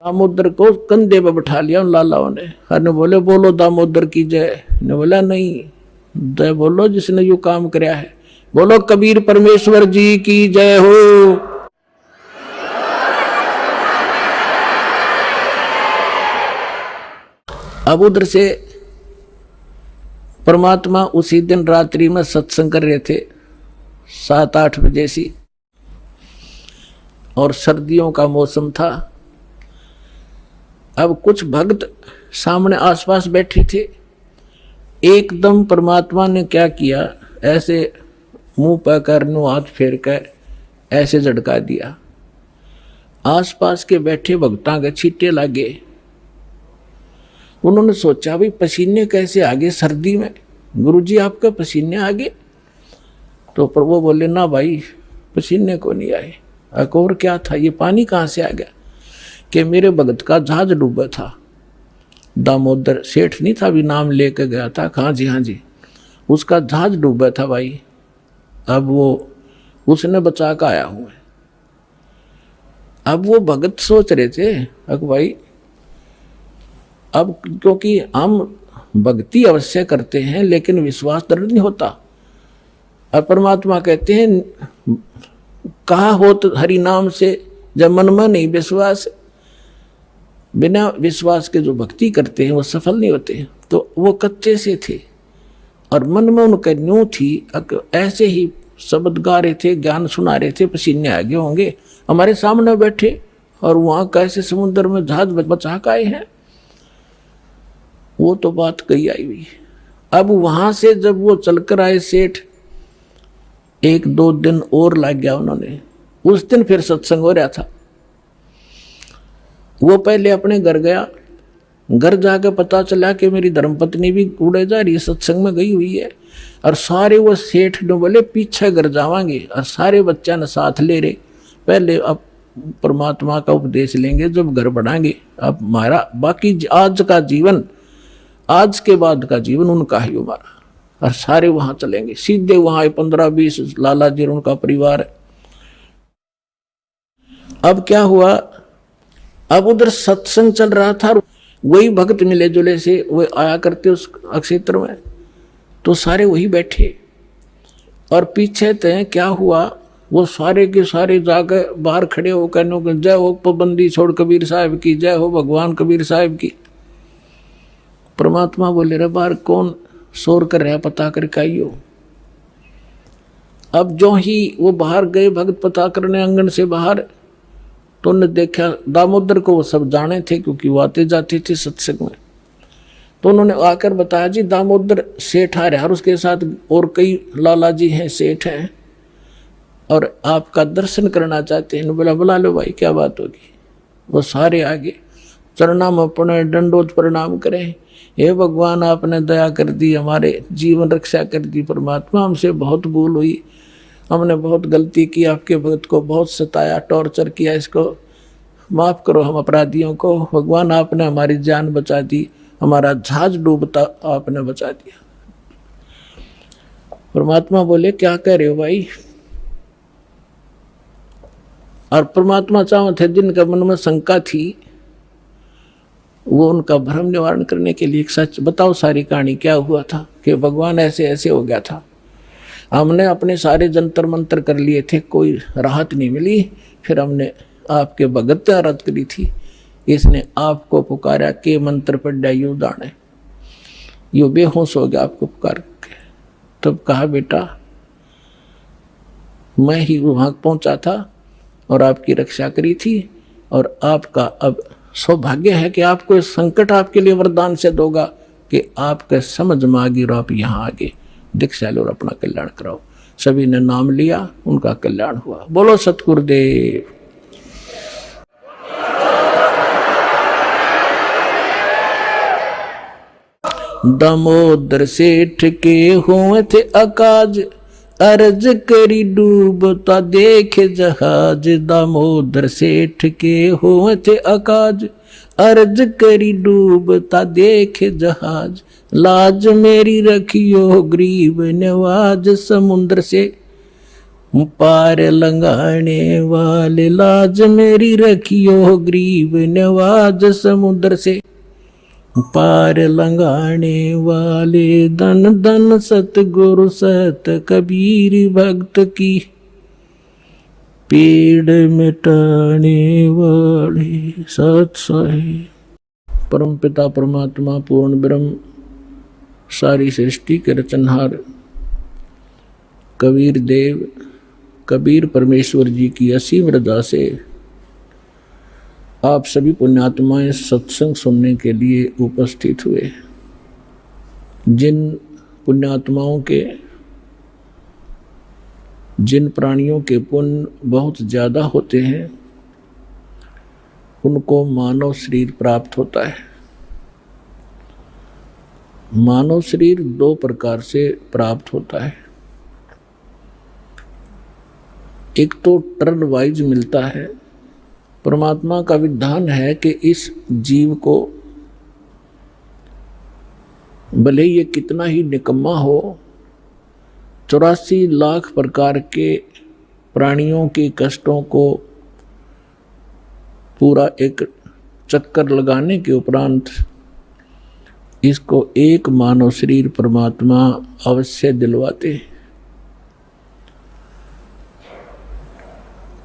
दामोदर को कंधे पे बैठा लिया उन लालाओं ने। हर ने बोले बोलो दामोदर की जय। ने बोला नहीं, जय बोलो जिसने यू काम कराया है। बोलो कबीर परमेश्वर जी की जय हो। अब उधर से परमात्मा उसी दिन रात्रि में सत्संग कर रहे थे 7-8 बजे सी, और सर्दियों का मौसम था। अब कुछ भक्त सामने आसपास बैठे थे। एकदम परमात्मा ने क्या किया, ऐसे मुंह पर कर नो हाथ फेर कर ऐसे झटका दिया। आसपास के बैठे भक्तों के छींटे लगे। उन्होंने सोचा भाई पसीने कैसे आगे सर्दी में, गुरुजी आपका पसीने आगे? तो प्रभु बोले ना भाई पसीने को नहीं आए। और क्या था, ये पानी कहाँ से आ गया? कि मेरे भगत का जहाज डूबा था। दामोदर सेठ नहीं था, भी नाम लेके गया था। हाँ जी, उसका जहाज डूबा था भाई। अब वो उसने बचा कर आया हूँ। अब वो भगत सोच रहे थे भाई अब क्योंकि हम भक्ति अवश्य करते हैं लेकिन विश्वास दृढ़ नहीं होता। और परमात्मा कहते हैं कहा हो तो हरि नाम से, जब मन में नहीं विश्वास, बिना विश्वास के जो भक्ति करते हैं वो सफल नहीं होते। तो वो कच्चे से थे और मन में उनका न्यू थी। ऐसे ही शब्द गा रहे थे, ज्ञान सुना रहे थे, पसीने आगे होंगे। हमारे सामने बैठे और वहाँ कैसे समुद्र में जहाज बचा के आए हैं। वो तो बात कही आई हुई। अब वहां से जब वो चलकर आए सेठ, 1-2 दिन और लग गया उन्होंने। उस दिन फिर सत्संग हो रहा था। वो पहले अपने घर गया। घर जाकर पता चला कि मेरी धर्मपत्नी भी उड़े जा रही है, सत्संग में गई हुई है। और सारे वो सेठ ने बोले पीछे घर जावांगे, और सारे बच्चा ने साथ ले रहे। पहले अब परमात्मा का उपदेश लेंगे जब घर बढ़ाएंगे। अब हमारा बाकी आज का जीवन, आज के बाद का जीवन उनका ही हमारा। और सारे वहां चलेंगे सीधे। वहां 15-20 लाला जी उनका परिवार है। अब क्या हुआ, अब उधर सत्संग चल रहा था। वही भक्त मिले जुले से वो आया करते उस क्षेत्र में, तो सारे वही बैठे। और पीछे तय क्या हुआ, वो सारे के सारे जाकर बाहर खड़े होकर जय हो पाबंदी छोड़ कबीर साहब की, जय हो भगवान कबीर साहब की। परमात्मा बोले रे बाहर कौन शोर कर रहा, पता कर काइयो। अब जो ही वो बाहर गए भक्त पता करने आंगन से बाहर, तो उन्होंने देखा दामोदर को। वो सब जाने थे क्योंकि वो आते जाते थे सत्संग में। तो उन्होंने आकर बताया जी दामोदर सेठ आ रहा है और उसके साथ और कई लाला जी हैं, सेठ हैं, और आपका दर्शन करना चाहते हैं। बोला बुला लो भाई, क्या बात होगी। वो सारे आगे चरणा में अपने दंडोत प्रणाम करें। हे भगवान आपने दया कर दी, हमारे जीवन रक्षा कर दी। परमात्मा हमसे बहुत भूल हुई, हमने बहुत गलती की, आपके भक्त को बहुत सताया, टॉर्चर किया, इसको माफ़ करो हम अपराधियों को। भगवान आपने हमारी जान बचा दी, हमारा जहाज डूबता आपने बचा दिया। परमात्मा बोले क्या कह रहे हो भाई। और परमात्मा चाहो थे जिनका मन में शंका थी, वो उनका भ्रम निवारण करने के लिए एक सच बताओ सारी कहानी क्या हुआ था कि भगवान ऐसे ऐसे हो गया था। हमने अपने सारे जंतर मंतर कर लिए थे, कोई राहत नहीं मिली। फिर हमने आपके भगत आराध करी थी, इसने आपको पुकारा के मंत्र पढ़ा यू दाने, यू बेहोश हो गया आपको पुकार के। तब कहा बेटा मैं ही वहां पहुंचा था और आपकी रक्षा करी थी, और आपका अब सौभाग्य है कि आपको इस संकट आपके लिए वरदान से दोगा कि आपके समझ में आगे और आप यहाँ आगे दीक्षा लो और अपना कल्याण कराओ। सभी ने नाम लिया, उनका कल्याण हुआ। बोलो सतगुरुदेव। दामोदर सेठ के हुए थे अकाज, अर्ज करी डूबता देखे जहाज। दामोदर सेठ के हुए थे अकाज, अर्ज करी डूबता देखे जहाज। लाज मेरी रखियो गरीब नवाज, समुद्र से पार लंघाने वाले लाज मेरी रखियो, गरीब नवाज समुद्र से पार लंघाने वाले, धन धन सतगुरु सत कबीर भक्त की, पीड़ मिटाने वाले सत साहिब। परम पिता परमात्मा पूर्ण ब्रह्म सारी सृष्टि के रचनहार कबीर देव कबीर परमेश्वर जी की असीम रजा से आप सभी पुण्यात्माएं सत्संग सुनने के लिए उपस्थित हुए। जिन पुण्यात्माओं के जिन प्राणियों के पुण्य बहुत ज़्यादा होते हैं उनको मानव शरीर प्राप्त होता है। मानव शरीर दो प्रकार से प्राप्त होता है। एक तो टर्न वाइज मिलता है। परमात्मा का विधान है कि इस जीव को भले ये कितना ही निकम्मा हो, 84 लाख प्रकार के प्राणियों के कष्टों को पूरा एक चक्कर लगाने के उपरांत इसको एक मानव शरीर परमात्मा अवश्य दिलवाते हैं।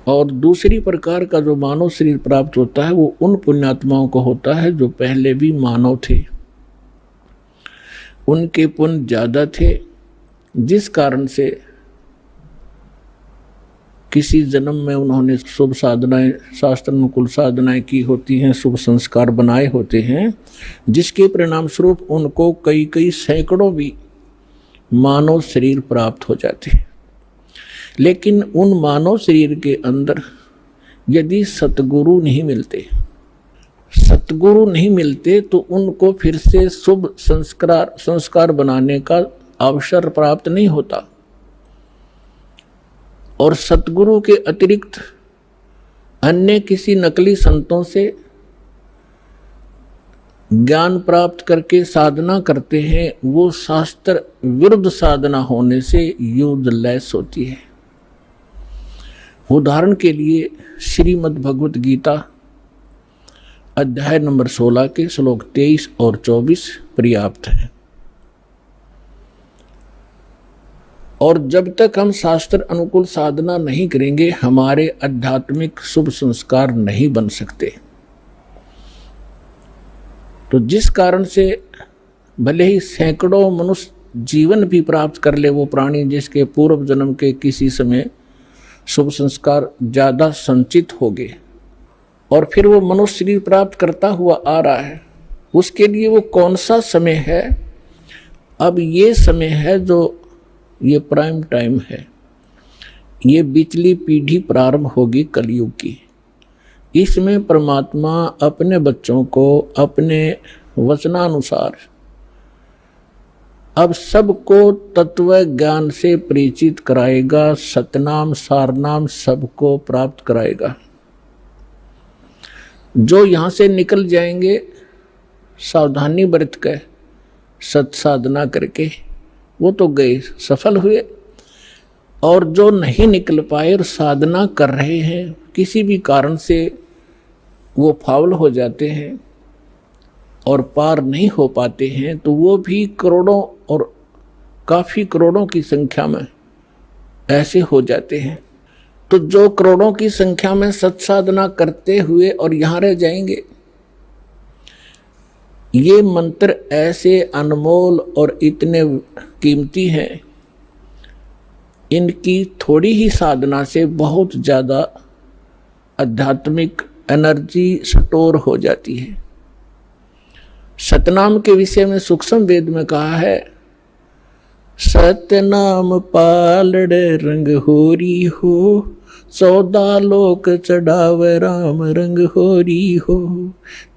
और दूसरी प्रकार का जो मानव शरीर प्राप्त होता है वो उन पुण्यात्माओं को होता है जो पहले भी मानव थे, उनके पुण्य ज़्यादा थे, जिस कारण से किसी जन्म में उन्होंने शुभ साधनाएं, शास्त्र अनुकूल साधनाएं की होती हैं, शुभ संस्कार बनाए होते हैं, जिसके परिणाम स्वरूप उनको कई कई सैकड़ों भी मानव शरीर प्राप्त हो जाते हैं। लेकिन उन मानव शरीर के अंदर यदि सतगुरु नहीं मिलते तो उनको फिर से शुभ संस्कार बनाने का अवसर प्राप्त नहीं होता। और सतगुरु के अतिरिक्त अन्य किसी नकली संतों से ज्ञान प्राप्त करके साधना करते हैं, वो शास्त्र विरुद्ध साधना होने से यूजलेस होती है। उदाहरण के लिए श्रीमद् भगवत गीता अध्याय नंबर 16 के श्लोक 23 और 24 पर्याप्त है। और जब तक हम शास्त्र अनुकूल साधना नहीं करेंगे हमारे आध्यात्मिक शुभ संस्कार नहीं बन सकते। तो जिस कारण से भले ही सैकड़ों मनुष्य जीवन भी प्राप्त कर ले वो प्राणी जिसके पूर्व जन्म के किसी समय शुभ संस्कार ज़्यादा संचित हो गए और फिर वो मनुष्य शरीर प्राप्त करता हुआ आ रहा है, उसके लिए वो कौन सा समय है? अब ये समय है जो ये प्राइम टाइम है, ये बिचली पीढ़ी प्रारंभ होगी कलयुग की। इसमें परमात्मा अपने बच्चों को अपने वचनानुसार अब सबको तत्व ज्ञान से परिचित कराएगा, सतनाम सारनाम सबको प्राप्त कराएगा। जो यहाँ से निकल जाएंगे सावधानी बरत कर सत साधना करके वो तो गए, सफल हुए। और जो नहीं निकल पाए और साधना कर रहे हैं किसी भी कारण से वो फाउल हो जाते हैं और पार नहीं हो पाते हैं, तो वो भी करोड़ों और काफ़ी करोड़ों की संख्या में ऐसे हो जाते हैं। तो जो करोड़ों की संख्या में सत्साधना करते हुए और यहाँ रह जाएंगे, ये मंत्र ऐसे अनमोल और इतने कीमती हैं, इनकी थोड़ी ही साधना से बहुत ज़्यादा आध्यात्मिक एनर्जी स्टोर हो जाती है। सतनाम के विषय में सूक्ष्म वेद में कहा है, सतनाम पालड़ रंग होरी हो, 14 लोक चढ़ावे राम रंग होरी हो,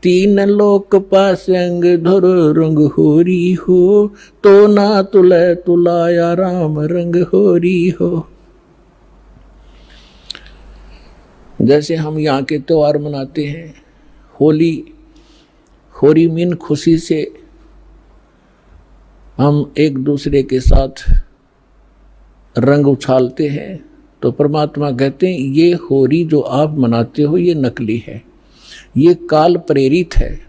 3 लोक पास अंग धर रंग होरी हो, तो ना तुले तुलाया राम रंग होरी हो। जैसे हम यहाँ के त्योहार मनाते हैं, होली मीन खुशी से हम एक दूसरे के साथ रंग उछालते हैं, तो परमात्मा कहते हैं ये होरी जो आप मनाते हो ये नकली है, ये काल प्रेरित है।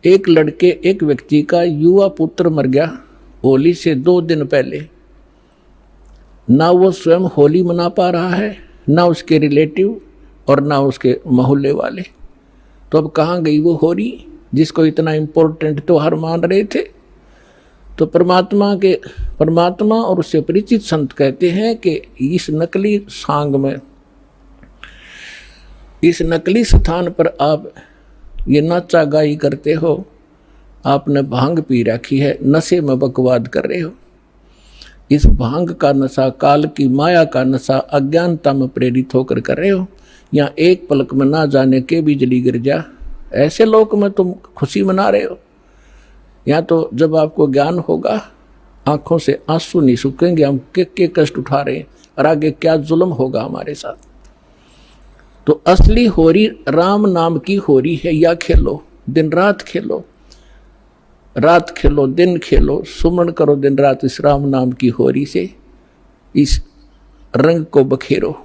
एक व्यक्ति का युवा पुत्र मर गया होली से 2 दिन पहले, ना वो स्वयं होली मना पा रहा है, ना उसके रिलेटिव और ना उसके मोहल्ले वाले। तो अब कहाँ गई वो होली जिसको इतना इम्पोर्टेंट त्योहार मान रहे थे। तो परमात्मा और उससे परिचित संत कहते हैं कि इस नकली सांग में, इस नकली स्थान पर आप ये नाचा गाई करते हो, आपने भांग पी रखी है, नशे में बकवाद कर रहे हो। इस भांग का नशा, काल की माया का नशा अज्ञानता में प्रेरित होकर कर रहे हो। यहाँ एक पलक में ना जाने के बिजली गिर जा, ऐसे लोक में तुम खुशी मना रहे हो। या तो जब आपको ज्ञान होगा आंखों से आंसू नहीं सूखेंगे, हम के कष्ट उठा रहे हैं और आगे क्या जुल्म होगा हमारे साथ। तो असली होरी राम नाम की होरी है। या खेलो, दिन रात खेलो, रात खेलो दिन खेलो, सुमन करो दिन रात इस राम नाम की होरी से, इस रंग को बखेरो।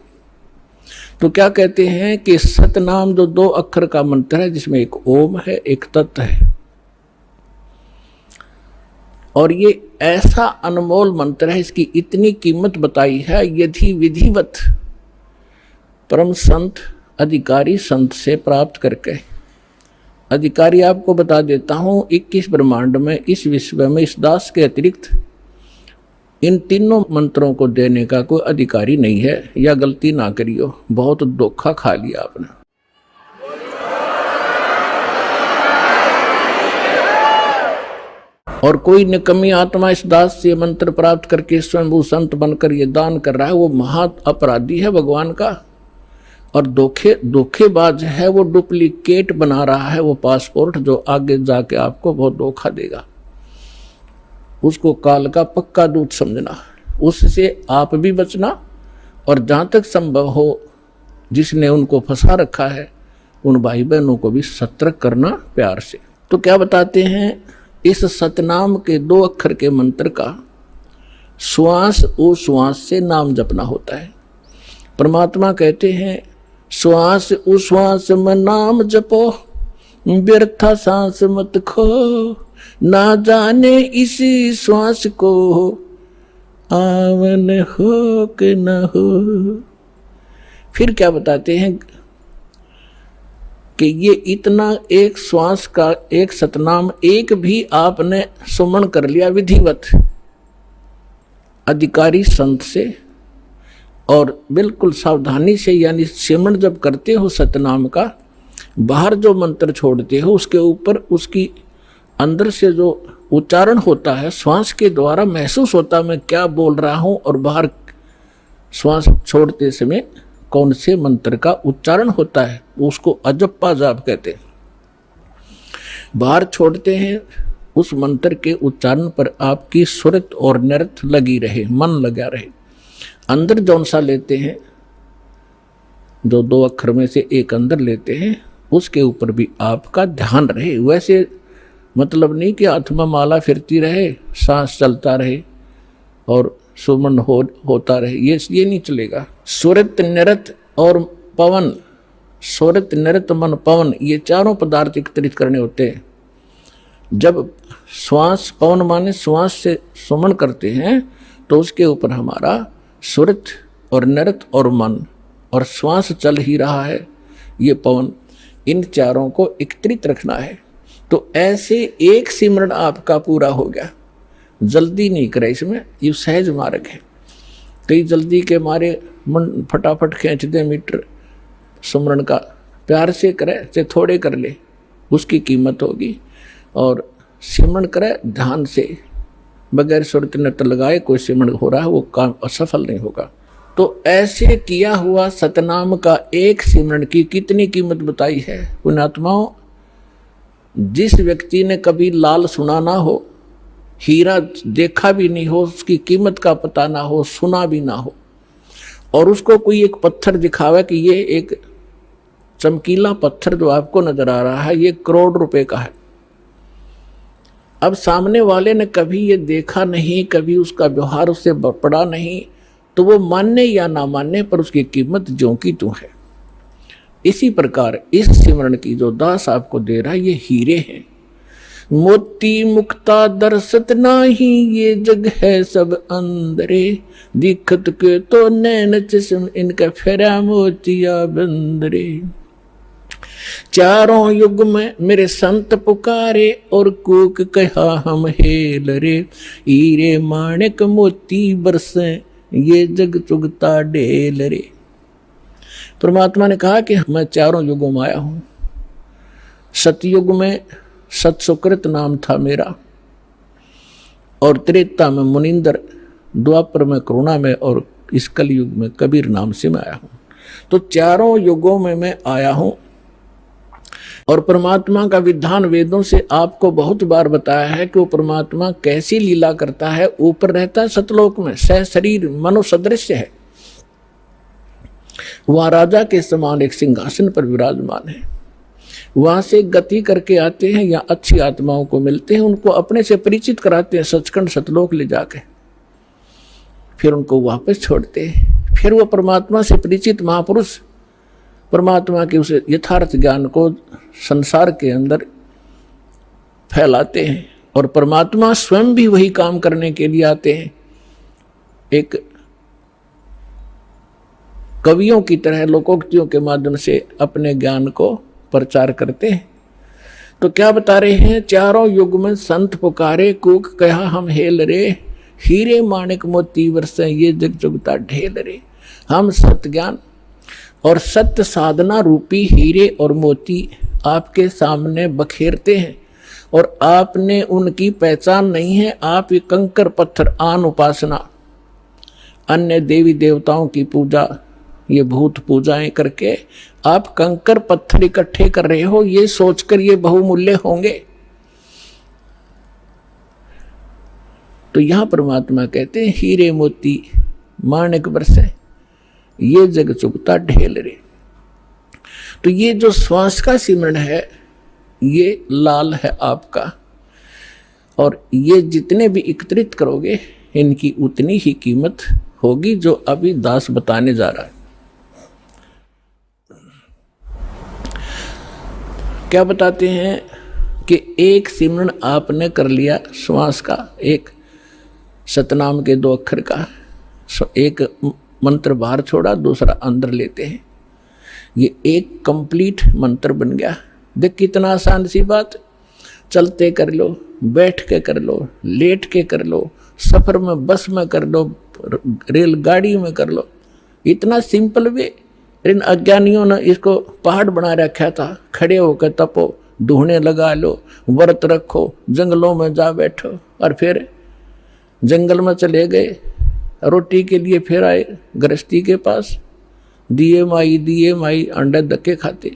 तो क्या कहते हैं कि सतनाम जो 2 अक्षर का मंत्र है, जिसमें एक ओम है एक तत् है, और ये ऐसा अनमोल मंत्र है, इसकी इतनी कीमत बताई है। यदि विधिवत परम संत अधिकारी संत से प्राप्त करके, अधिकारी आपको बता देता हूं 21 ब्रह्मांड में, इस विश्व में इस दास के अतिरिक्त इन तीनों मंत्रों को देने का कोई अधिकारी नहीं है। या गलती ना करियो, बहुत धोखा खा लिया आपने। और कोई निकम्मी आत्मा इस दास से मंत्र प्राप्त करके स्वयं संत बनकर ये दान कर रहा है, वो महा अपराधी है भगवान का, और धोखेबाज है, वो डुप्लीकेट बना रहा है वो पासपोर्ट, जो आगे जाके आपको बहुत धोखा देगा। उसको काल का पक्का दूत समझना, उससे आप भी बचना, और जहाँ तक संभव हो जिसने उनको फंसा रखा है उन भाई बहनों को भी सतर्क करना प्यार से। तो क्या बताते हैं, इस सतनाम के 2 अक्षर के मंत्र का श्वास उश्वास से नाम जपना होता है। परमात्मा कहते हैं श्वास उश्वास में नाम जपो, व्यर्था सांस मत खो, ना जाने इसी श्वास को आवन हो कि न हो। फिर क्या बताते हैं कि ये इतना एक श्वास का एक सतनाम एक भी आपने सुमन कर लिया विधिवत अधिकारी संत से, और बिल्कुल सावधानी से, यानी सिमरन जब करते हो सतनाम का, बाहर जो मंत्र छोड़ते हो उसके ऊपर उसकी अंदर से जो उच्चारण होता है श्वास के द्वारा महसूस होता है मैं क्या बोल रहा हूँ, और बाहर श्वास छोड़ते समय कौन से मंत्र का उच्चारण होता है, उसको अजप्पा जाप कहते हैं। बाहर छोड़ते हैं उस मंत्र के उच्चारण पर आपकी सुरत और नृत लगी रहे, मन लगा रहे। अंदर जौन सा लेते हैं, जो 2 अक्षर में से एक अंदर लेते हैं, उसके ऊपर भी आपका ध्यान रहे। वैसे मतलब नहीं कि हाथ में माला फिरती रहे, सांस चलता रहे और सुमन होता रहे, ये नहीं चलेगा। सुरत नृत और पवन, सुरत नृत मन पवन, ये चारों पदार्थ एकत्रित करने होते हैं। जब श्वास, पवन माने श्वास से सुमन करते हैं, तो उसके ऊपर हमारा सुरत और नृत और मन और श्वास चल ही रहा है, ये पवन, इन चारों को एकत्रित रखना है। तो ऐसे एक सिमरन आपका पूरा हो गया। जल्दी नहीं करे इसमें, ये सहज मार्ग है। कई जल्दी के मारे मन फटाफट खींच दे मीटर सिमरन का, प्यार से करे चाहे थोड़े कर ले, उसकी कीमत होगी। और सिमरन करे ध्यान से, बगैर सुरत नृत लगाए कोई सिमरन हो रहा है, वो काम असफल नहीं होगा। तो ऐसे किया हुआ सतनाम का एक सिमरन की कितनी कीमत बताई है पुण्यात्माओं। जिस व्यक्ति ने कभी लाल सुना ना हो, हीरा देखा भी नहीं हो, उसकी कीमत का पता ना हो, सुना भी ना हो, और उसको कोई एक पत्थर दिखावे कि ये एक चमकीला पत्थर जो आपको नजर आ रहा है ये करोड़ रुपए का है। अब सामने वाले ने कभी ये देखा नहीं, कभी उसका व्यवहार उससे पड़ा नहीं, तो वो मानने या ना मानने पर उसकी कीमत ज्यों की त्यों है। इसी प्रकार इस सिमरन की जो दास आपको दे रहा है ये हीरे हैं। मोती मुक्ता दर्शत नाही, ये जग है सब अंदरे, दिखत के तो नैन चश्म इनका फेरा मोतिया बंदरे। चारों युग में मेरे संत पुकारे, और कूक कहा हम हेल रे, हीरे माणिक मोती बरसे, ये जग चुगता ढेल रे। परमात्मा ने कहा कि मैं चारों युगों में आया हूं। सतयुग में सतसुकृत नाम था मेरा, और त्रेता में मुनिंदर, द्वापर में करुणा में, और इस कलयुग में कबीर नाम से मैं आया हूं। तो चारों युगों में मैं आया हूं। और परमात्मा का विधान वेदों से आपको बहुत बार बताया है कि वो परमात्मा कैसी लीला करता है। ऊपर रहता है सतलोक में, सह शरीर मनो सदृश्य है, वहां राजा के समान एक सिंहासन पर विराजमान है। वहां से गति करके आते हैं या अच्छी आत्माओं को मिलते हैं, उनको अपने से परिचित कराते हैं सचखंड सतलोक ले जाके, फिर उनको वापस छोड़ते हैं। फिर वो परमात्मा से परिचित महापुरुष परमात्मा के उस यथार्थ ज्ञान को संसार के अंदर फैलाते हैं, और परमात्मा स्वयं भी वही काम करने के लिए आते हैं। एक कवियों की तरह लोकोक्तियों के माध्यम से अपने ज्ञान को प्रचार करते हैं। तो क्या बता रहे हैं, चारों युग में संत पुकारे, कूक कहा हम हेल रे, हीरे माणिक मोती बरसे, ये जग चुगता ढेल रे। हम सत्य ज्ञान और सत्य साधना रूपी हीरे और मोती आपके सामने बखेरते हैं, और आपने उनकी पहचान नहीं है। आप ये कंकर पत्थर आन उपासना, अन्य देवी देवताओं की पूजा, ये भूत पूजाएं करके आप कंकर पत्थर इकट्ठे कर रहे हो, ये सोचकर ये बहुमूल्य होंगे। तो यहां परमात्मा कहते हैं हीरे मोती माणिक बरसे, ये जग चुगता ढेल रे। तो ये जो श्वास का सिमरन है ये लाल है आपका, और ये जितने भी एकत्रित करोगे इनकी उतनी ही कीमत होगी जो अभी दास बताने जा रहा है। क्या बताते हैं कि एक सिमरन आपने कर लिया श्वास का, एक सतनाम के 2 अक्षर का, एक मंत्र बाहर छोड़ा, दूसरा अंदर लेते हैं, ये एक कंप्लीट मंत्र बन गया। देख कितना आसान सी बात, चलते कर लो, बैठ के कर लो, लेट के कर लो, सफर में बस में कर लो, रेलगाड़ी में कर लो, इतना सिंपल वे। इन अज्ञानियों ने इसको पहाड़ बना रखा था, खड़े होकर तपो, ढूंढने लगा लो, व्रत रखो, जंगलों में जा बैठो, और फिर जंगल में चले गए, रोटी के लिए फिर आए गृहस्थी के पास, दिए माई अंडे धक्के खाते।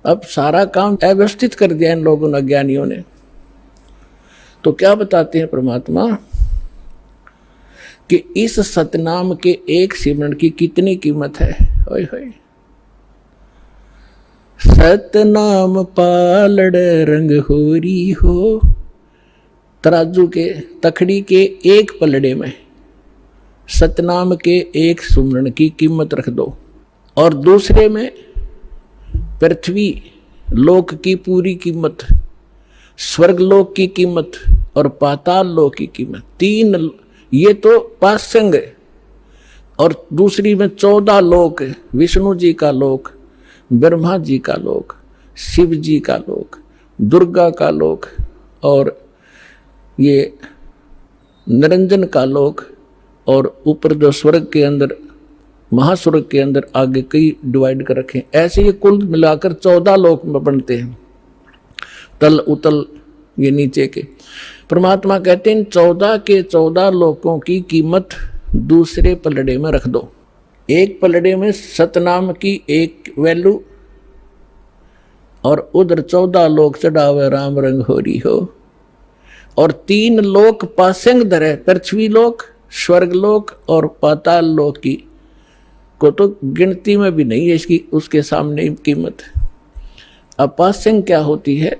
अब सारा काम अव्यवस्थित कर दिया इन लोगों ने, अज्ञानियों ने। तो क्या बताते हैं परमात्मा कि इस सतनाम के एक सिमरन की कितनी कीमत है। ओए होए, सतनाम पालड़ रंग होरी हो, तराजू के तखड़ी के एक पलड़े में सतनाम के एक सुमरन की कीमत रख दो, और दूसरे में पृथ्वी लोक की पूरी कीमत, स्वर्ग लोक की कीमत और पाताल लोक की कीमत, 3 ये तो पासंग है। और दूसरी में 14 लोक, विष्णु जी का लोक, ब्रह्मा जी का लोक, शिव जी का लोक, दुर्गा का लोक, और ये निरंजन का लोक, और ऊपर जो स्वर्ग के अंदर, महास्वर्ग के अंदर आगे कई डिवाइड कर रखे। ऐसे ये कुल मिलाकर 14 लोक में बनते हैं, तल उतल ये नीचे के। परमात्मा कहते हैं 14 के 14 लोकों की कीमत दूसरे पलड़े में रख दो। एक पलड़े में सतनाम की एक वैल्यू, और उधर 14 लोक चढ़ावे राम रंग होरी हो, और 3 लोक पासेंग धरे, पृथ्वी लोक, स्वर्ग लोक और पाताल लोक की को तो गिनती में भी नहीं है इसकी, उसके सामने कीमत। अब पासेंग क्या होती है,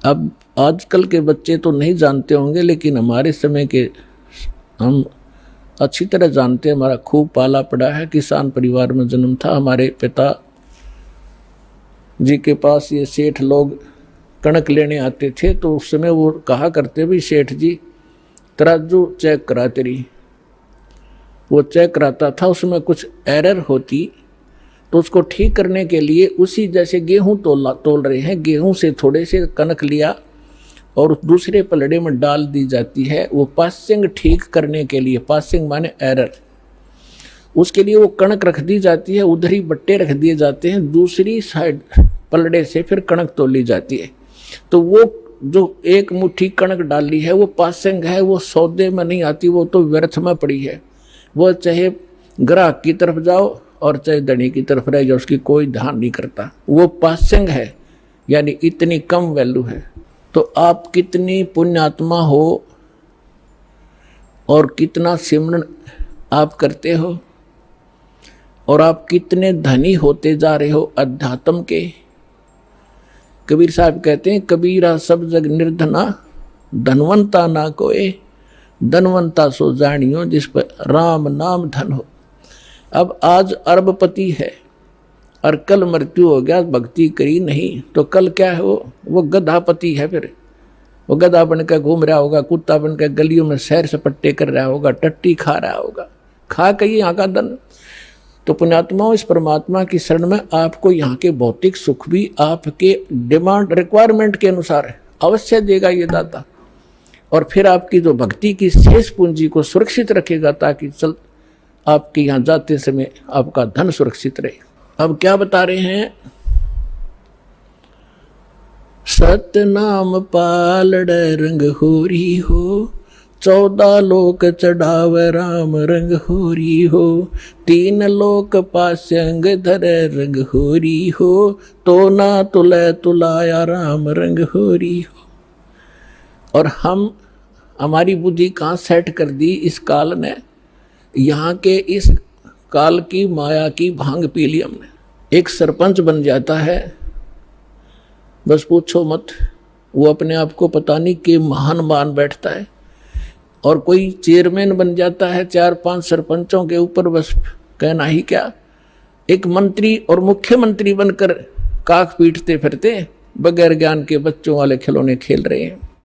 अब आजकल के बच्चे तो नहीं जानते होंगे, लेकिन हमारे समय के हम अच्छी तरह जानते हैं, हमारा खूब पाला पड़ा है, किसान परिवार में जन्म था। हमारे पिता जी के पास ये सेठ लोग कणक लेने आते थे, तो उस समय वो कहा करते भी सेठ जी तराजू चेक करा तेरी। वो चेक कराता था, उसमें कुछ एरर होती तो उसको ठीक करने के लिए उसी जैसे गेहूं तोल रहे हैं, गेहूं से थोड़े से कणक लिया और उस दूसरे पलड़े में डाल दी जाती है, वो पासिंग ठीक करने के लिए, पासिंग माने एरर, उसके लिए वो कणक रख दी जाती है, उधर ही बट्टे रख दिए जाते हैं, दूसरी साइड पलड़े से फिर कणक तोली जाती है। तो वो जो एक मुट्ठी कणक डाली है वो पासिंग है, वो सौदे में नहीं आती, वो तो व्यर्थ में पड़ी है। वो चाहे ग्राहक की तरफ जाओ और चाहे धनी की तरफ रह जाओ, उसकी कोई ध्यान नहीं करता, वो पासिंग है, यानी इतनी कम वैल्यू है। तो आप कितनी पुण्यात्मा हो और कितना सिमरन आप करते हो और आप कितने धनी होते जा रहे हो अध्यात्म के। कबीर साहब कहते हैं, कबीरा सब जग निर्धना, धनवंता ना कोई, धनवंता सो जानियो जिस पर राम नाम धन हो। अब आज अरबपति है और कल मृत्यु हो गया, भक्ति करी नहीं, तो कल क्या है, वो गधापति है। फिर वो गधा बनकर घूम रहा होगा, कुत्ता बनकर गलियों में सैर सपट्टे कर रहा होगा, टट्टी खा रहा होगा, खा के यहाँ का धन। तो पुण्यात्माओं, इस परमात्मा की शरण में आपको यहाँ के भौतिक सुख भी आपके डिमांड रिक्वायरमेंट के अनुसार अवश्य देगा ये दाता, और फिर आपकी जो भक्ति की शेष पूंजी को सुरक्षित रखेगा, ताकि चल आपके यहाँ जाते समय आपका धन सुरक्षित रहे। अब क्या बता रहे हैं, सतनाम पालड़ रंग होरी हो, 14 लोक चढ़ाव राम रंग होरी हो, 3 लोक पास्यंग धर रंग होरी हो, तो ना तुले तुलाया राम रंग होरी हो। और हमारी बुद्धि कहाँ सेट कर दी इस काल ने, यहाँ के इस काल की माया की भांग पी ली हमने। एक सरपंच बन जाता है, बस पूछो मत, वो अपने आप को पता नहीं कि महान मान बैठता है, और कोई चेयरमैन बन जाता है 4-5 सरपंचों के ऊपर, बस कहना ही क्या। एक मंत्री और मुख्यमंत्री बनकर काख पीटते फिरते, बगैर ज्ञान के बच्चों वाले खिलौने खेल रहे हैं।